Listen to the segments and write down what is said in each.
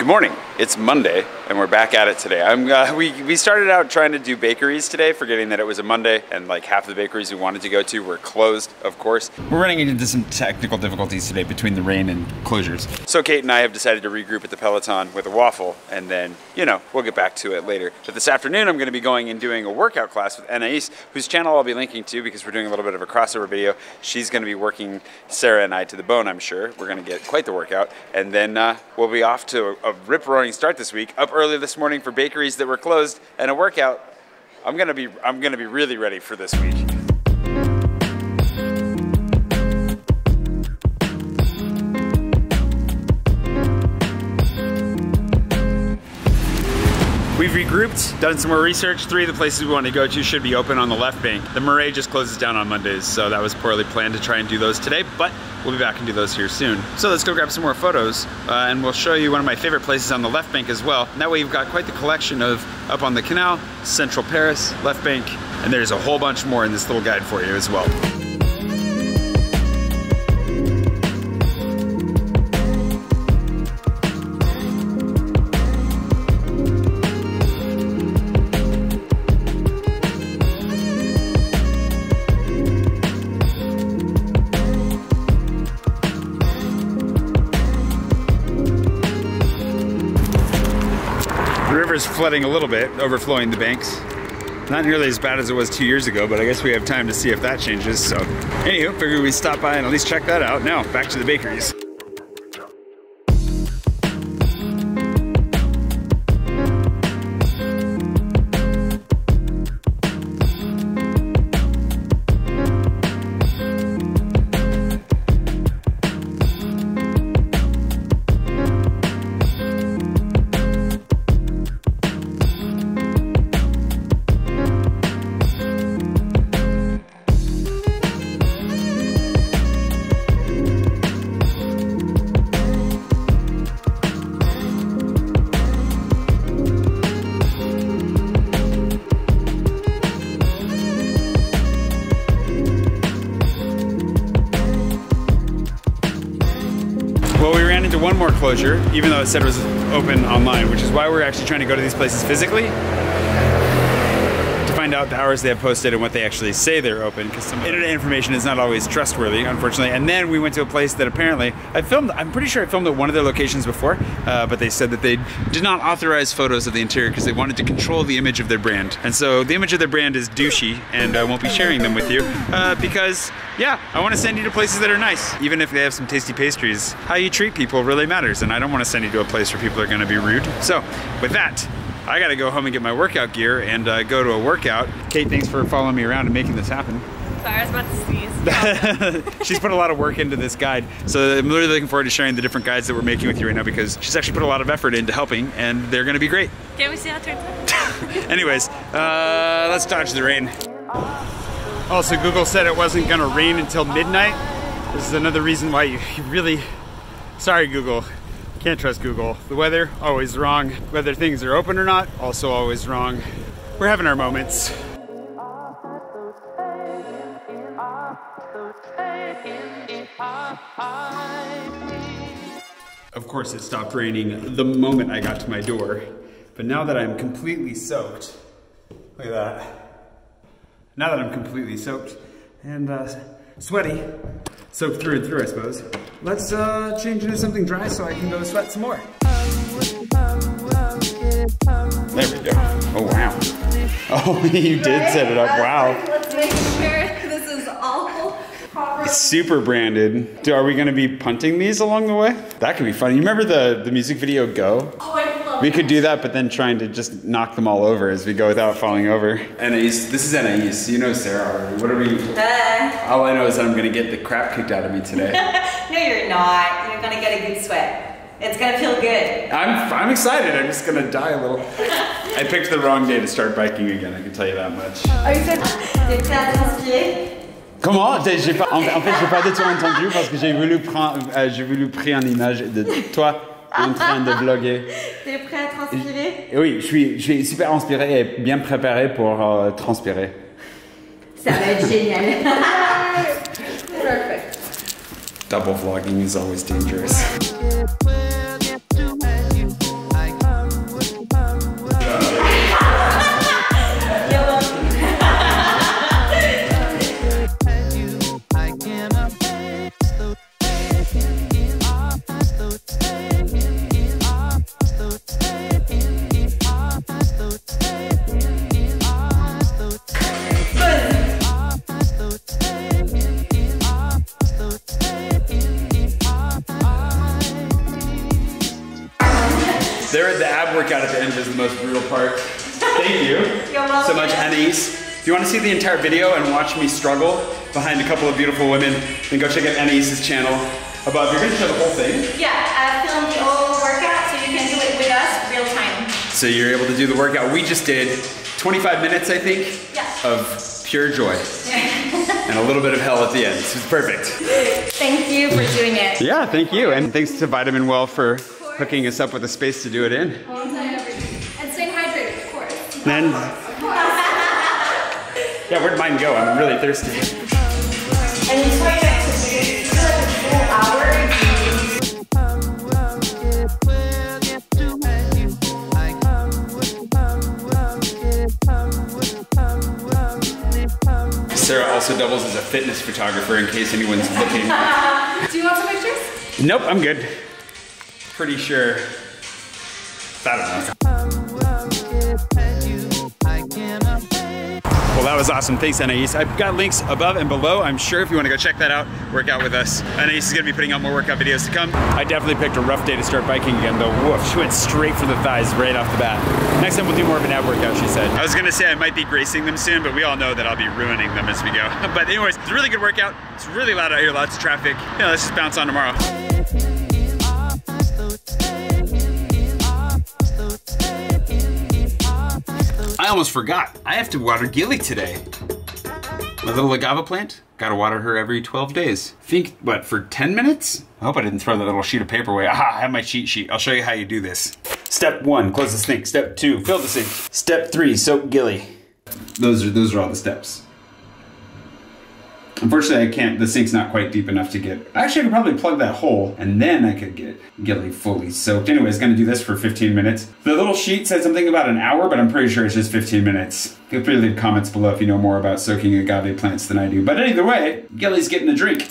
Good morning. It's Monday, and we're back at it today. We started out trying to do bakeries today, forgetting that it was a Monday, and like half the bakeries we wanted to go to were closed, of course. We're running into some technical difficulties today between the rain and closures. So Kate and I have decided to regroup at the Peloton with a waffle, and then, you know, we'll get back to it later. But this afternoon, I'm going to be going and doing a workout class with NACHOS, whose channel I'll be linking to because we're doing a little bit of a crossover video. She's going to be working Sarah and I to the bone, I'm sure. We're going to get quite the workout, and then we'll be off to a rip-roaring start this week. Up early this morning for bakeries that were closed and a workout. I'm gonna be really ready for this week. We've regrouped, done some more research. 3 of the places we want to go to should be open on the left bank. The Murray just closes down on Mondays, so that was poorly planned to try and do those today, but we'll be back and do those here soon. So let's go grab some more photos, and we'll show you one of my favorite places on the left bank as well. And that way you've got quite the collection of up on the canal, Central Paris, left bank, and there's a whole bunch more in this little guide for you as well. The river's flooding a little bit, overflowing the banks. Not nearly as bad as it was 2 years ago, but I guess we have time to see if that changes. So, anywho, figured we'd stop by and at least check that out. Now, back to the bakeries. Well, we ran into one more closure, even though it said it was open online, which is why we're actually trying to go to these places physically to find out the hours they have posted and what they actually say they're open, because some internet information is not always trustworthy, unfortunately. And then we went to a place that apparently, I'm pretty sure I filmed at one of their locations before, but they said that they did not authorize photos of the interior because they wanted to control the image of their brand. And so the image of their brand is douchey, and I won't be sharing them with you because, yeah, I want to send you to places that are nice. Even if they have some tasty pastries, how you treat people really matters, and I don't want to send you to a place where people are going to be rude. So with that, I gotta go home and get my workout gear and go to a workout. Kate, thanks for following me around and making this happen. Sorry, I was about to sneeze. She's put a lot of work into this guide, so I'm really looking forward to sharing the different guides that we're making with you right now because she's actually put a lot of effort into helping, and they're gonna be great. Can't we see how it turns out? Anyways, let's dodge the rain. Also, Google said it wasn't gonna rain until midnight. This is another reason why you really, sorry Google. Can't trust Google. The weather, always wrong. Whether things are open or not, also always wrong. We're having our moments. Of course, it stopped raining the moment I got to my door. But now that I'm completely soaked, look at that. Now that I'm completely soaked and sweaty, soaked through and through, I suppose. Let's change into something dry so I can go sweat some more. There we go. Oh, wow. Oh, you did set it up. Wow. Let's make sure this is all proper. It's super branded. Are we going to be punting these along the way? That could be fun. You remember the music video Go? Oh, I love We could do that, but then trying to just knock them all over as we go without falling over. Anais, this is Anais. You know Sarah already. What are we? All I know is that I'm gonna get the crap kicked out of me today. No, you're not. You're gonna get a good sweat. It's gonna feel good. I'm excited. I'm just gonna die a little. I picked the wrong day to start biking again. I can tell you that much. Are you T'es prêt à transpirer? Comment? En fait, j'ai pas du tout entendu parce que j'ai voulu prendre une image de toi en train de vlogger. T'es prêt à transpirer? Oui, je suis super inspiré et bien préparé pour transpirer. Ça va être génial. Perfect. Double vlogging is always dangerous. The ab workout at the end was the most brutal part. Thank you so much, Anais. If you want to see the entire video and watch me struggle behind a couple of beautiful women, then go check out Anais's channel above. You're going to show the whole thing? Yeah, I filmed the whole workout so you can do it with us real time. So you're able to do the workout we just did. 25 minutes, I think, of pure joy. And a little bit of hell at the end. This is perfect. Thank you for doing it. Yeah, thank you. And thanks to Vitamin Well for hooking us up with a space to do it in. And staying hydrated, of course. And then, yeah, where'd mine go? I'm really thirsty. And it's quite nice to do like a full hour. Sarah also doubles as a fitness photographer in case anyone's looking. Do you want some pictures? Nope, I'm good. Pretty sure. I don't know. Well, that was awesome. Thanks, Anais. I've got links above and below. I'm sure if you want to go check that out, work out with us. Anais is going to be putting out more workout videos to come. I definitely picked a rough day to start biking again, though. Woof, she went straight for the thighs right off the bat. Next time we'll do more of an ab workout, she said. I was going to say I might be gracing them soon, but we all know that I'll be ruining them as we go. But anyways, it's a really good workout. It's really loud out here, lots of traffic. Yeah, let's just bounce on tomorrow. I almost forgot. I have to water Gilly today. My little agave plant. Gotta water her every 12 days. Think, what, for 10 minutes? I hope I didn't throw that little sheet of paper away. Aha, I have my cheat sheet. I'll show you how you do this. Step 1, close the sink. Step 2, fill the sink. Step 3, soak Gilly. Those are all the steps. Unfortunately, I can't, the sink's not quite deep enough to get, actually I could probably plug that hole and then I could get Gilly fully soaked. Anyways, gonna do this for 15 minutes. The little sheet said something about an hour, but I'm pretty sure it's just 15 minutes. Feel free to leave comments below if you know more about soaking agave plants than I do. But either way, Gilly's getting a drink.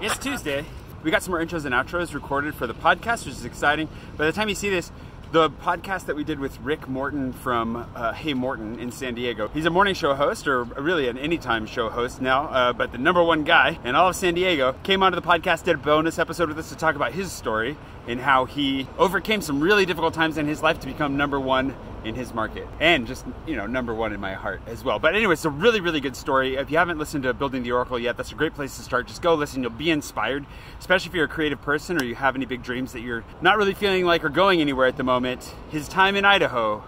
It's Tuesday. We got some more intros and outros recorded for the podcast, which is exciting. By the time you see this, the podcast that we did with Rick Morton from Hey Morton in San Diego. He's a morning show host, or really an anytime show host now, but the #1 guy in all of San Diego came onto the podcast, did a bonus episode with us to talk about his story and how he overcame some really difficult times in his life to become #1 in his market, and just, you know, #1 in my heart as well. But anyway, it's a really, really good story. If you haven't listened to Building the Oracle yet, that's a great place to start. Just go listen, you'll be inspired, especially if you're a creative person or you have any big dreams that you're not really feeling like are going anywhere at the moment. His time in Idaho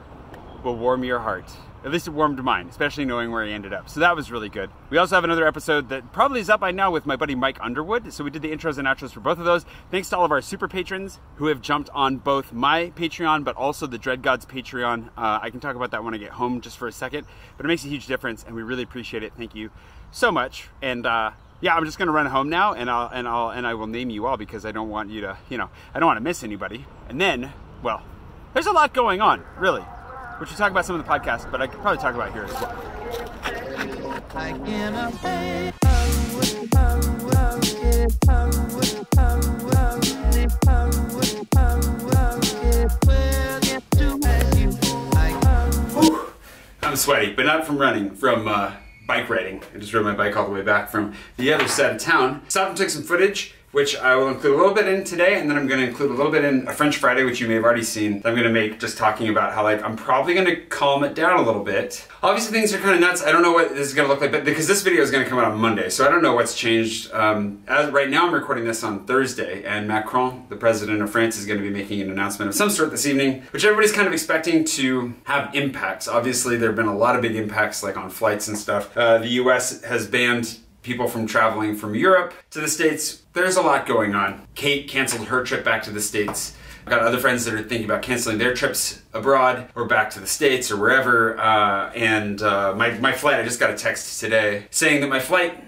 will warm your heart. At least it warmed mine, especially knowing where he ended up. So that was really good. We also have another episode that probably is up by now with my buddy Mike Underwood. So we did the intros and outros for both of those. Thanks to all of our super patrons who have jumped on both my Patreon, but also the Dread Gods Patreon. I can talk about that when I get home just for a second, but it makes a huge difference and we really appreciate it. Thank you so much. And yeah, I'm just gonna run home now and I will name you all because I don't want you to, you know, I don't want to miss anybody. And then, well, there's a lot going on, really. Which we talk about some of the podcast, but I could probably talk about here as well. Whew. I'm sweaty, but not from running, from bike riding. I just rode my bike all the way back from the other side of town. Stopped and took some footage, which I will include a little bit in today, and then I'm gonna include a little bit in a French Friday, which you may have already seen, that I'm gonna make just talking about how, like, I'm probably gonna calm it down a little bit. Obviously things are kind of nuts. I don't know what this is gonna look like, but because this video is gonna come out on Monday, so I don't know what's changed. As right now I'm recording this on Thursday, and Macron, the president of France, is gonna be making an announcement of some sort this evening, which everybody's kind of expecting to have impacts. Obviously there have been a lot of big impacts, like on flights and stuff. The US has banned people from traveling from Europe to the States. There's a lot going on. Kate canceled her trip back to the States. I've got other friends that are thinking about canceling their trips abroad or back to the States or wherever. My flight, I just got a text today saying that my flight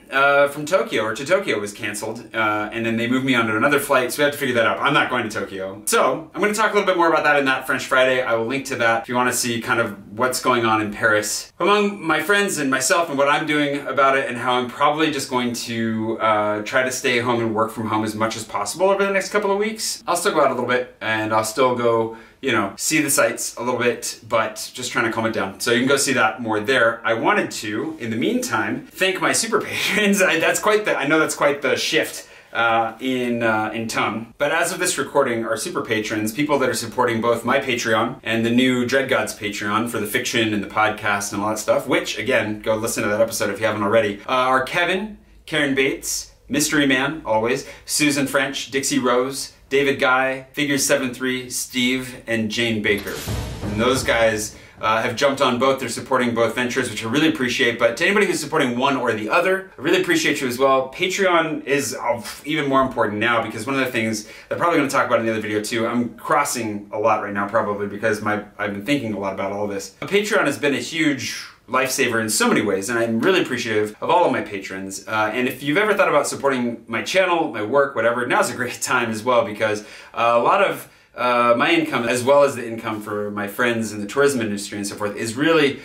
from Tokyo to Tokyo was canceled, and then they moved me onto another flight, so we have to figure that out. I'm not going to Tokyo. So I'm going to talk a little bit more about that in that French Friday. I will link to that if you want to see kind of what's going on in Paris among my friends and myself and what I'm doing about it, and how I'm probably just going to try to stay home and work from home as much as possible over the next couple of weeks. I'll still go out a little bit, and I'll still go, you know, see the sights a little bit, but just trying to calm it down. So you can go see that more there. I wanted to, in the meantime, thank my super patrons. I know that's quite the shift in tone. But as of this recording, our super patrons, people that are supporting both my Patreon and the new Dread Gods Patreon for the fiction and the podcast and all that stuff, which, again, go listen to that episode if you haven't already, are Kevin, Karen Bates, Mystery Man, always, Susan French, Dixie Rose, David Guy, Figures 7-3, Steve, and Jane Baker. And those guys have jumped on both. They're supporting both ventures, which I really appreciate. But to anybody who's supporting one or the other, I really appreciate you as well. Patreon is even more important now, because one of the things that I'm probably going to talk about in the other video too, I'm crossing a lot right now probably because I've been thinking a lot about all this. But Patreon has been a huge lifesaver in so many ways, and I'm really appreciative of all of my patrons. And if you've ever thought about supporting my channel, my work, whatever, now's a great time as well, because a lot of my income, as well as the income for my friends in the tourism industry and so forth, is really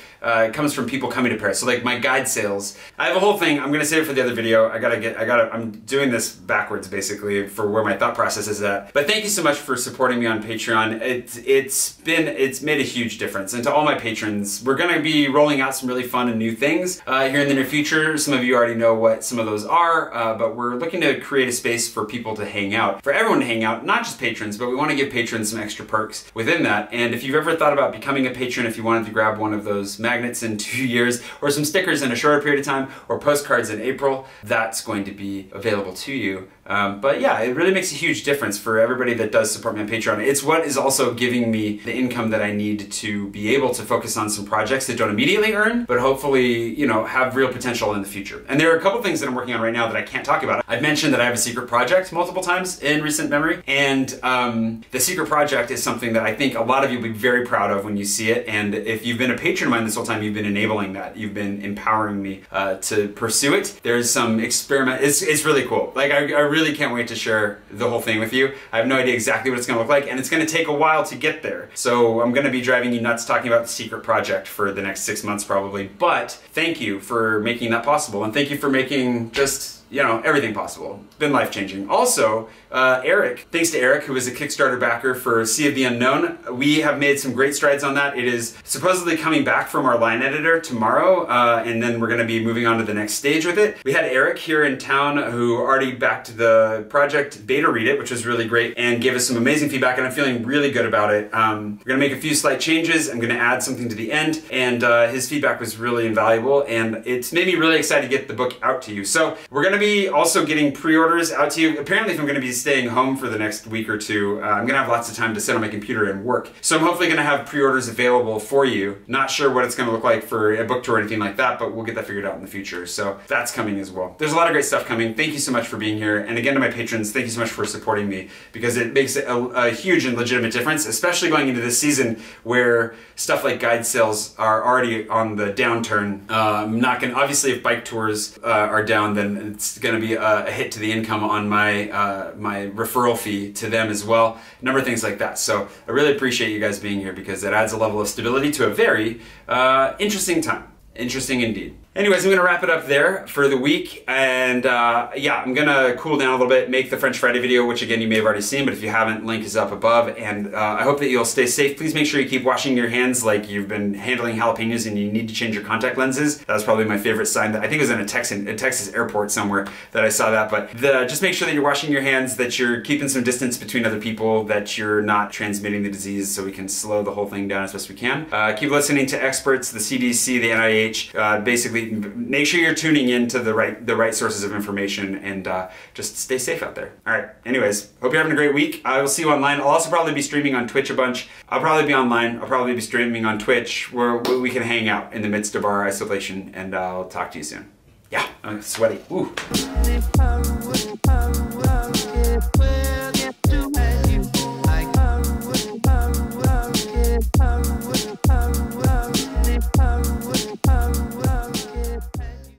comes from people coming to Paris. So like my guide sales, I have a whole thing. I'm gonna save it for the other video. I'm doing this backwards basically for where my thought process is at. But thank you so much for supporting me on Patreon. It's made a huge difference. And to all my patrons, we're gonna be rolling out some really fun and new things here in the near future. Some of you already know what some of those are, but we're looking to create a space for people to hang out, for everyone to hang out, not just patrons, but we want to give patrons some extra perks within that. And if you've ever thought about becoming a patron, if you wanted to grab one of those magnets in 2 years, or some stickers in a shorter period of time, or postcards in April, that's going to be available to you. But yeah, it really makes a huge difference for everybody that does support me on Patreon. It's what is also giving me the income that I need to be able to focus on some projects that don't immediately earn, but hopefully, you know, have real potential in the future. And there are a couple things that I'm working on right now that I can't talk about. I've mentioned that I have a secret project multiple times in recent memory, and the secret project is something that I think a lot of you will be very proud of when you see it. And if you've been a patron of mine this whole time, you've been enabling that. You've been empowering me to pursue it. There's some experiment. It's really cool. Like I really can't wait to share the whole thing with you. I have no idea exactly what it's going to look like, and it's going to take a while to get there. So I'm going to be driving you nuts talking about the secret project for the next 6 months probably. But thank you for making that possible, and thank you for making just, you know, everything possible. It's been life-changing. Also, Eric, thanks to Eric, who is a Kickstarter backer for Sea of the Unknown. We have made some great strides on that. It is supposedly coming back from our line editor tomorrow, and then we're gonna be moving on to the next stage with it. We had Eric here in town who already backed the project, beta read it, which was really great, and gave us some amazing feedback, and I'm feeling really good about it. We're gonna make a few slight changes. I'm gonna add something to the end, and his feedback was really invaluable, and it's made me really excited to get the book out to you. So we're gonna be also getting pre-orders out to you. Apparently, if I'm gonna be staying home for the next week or two, I'm gonna have lots of time to sit on my computer and work. So I'm hopefully gonna have pre-orders available for you. Not sure what it's gonna look like for a book tour or anything like that, but we'll get that figured out in the future. So that's coming as well. There's a lot of great stuff coming. Thank you so much for being here. And again, to my patrons, thank you so much for supporting me, because it makes a huge and legitimate difference, especially going into this season where stuff like guide sales are already on the downturn. I'm not gonna, obviously if bike tours are down, then it's gonna be a hit to the income on my my referral fee to them as well. A number of things like that. So I really appreciate you guys being here, because it adds a level of stability to a very interesting time. Interesting indeed. Anyways, I'm gonna wrap it up there for the week, and yeah, I'm gonna cool down a little bit, make the French Friday video, which again you may have already seen, but if you haven't, link is up above, and I hope that you'll stay safe. Please make sure you keep washing your hands like you've been handling jalapenos and you need to change your contact lenses. That was probably my favorite sign. That I think it was in a Texas airport somewhere that I saw that, but just make sure that you're washing your hands, that you're keeping some distance between other people, that you're not transmitting the disease, so we can slow the whole thing down as best we can. Keep listening to experts, the CDC, the NIH, basically make sure you're tuning in to the right sources of information, and just stay safe out there. All right, anyways, hope you're having a great week. I will see you online. I'll also probably be streaming on Twitch a bunch. I'll probably be online. I'll probably be streaming on Twitch, where we can hang out in the midst of our isolation, and I'll talk to you soon. Yeah, I'm sweaty. Ooh.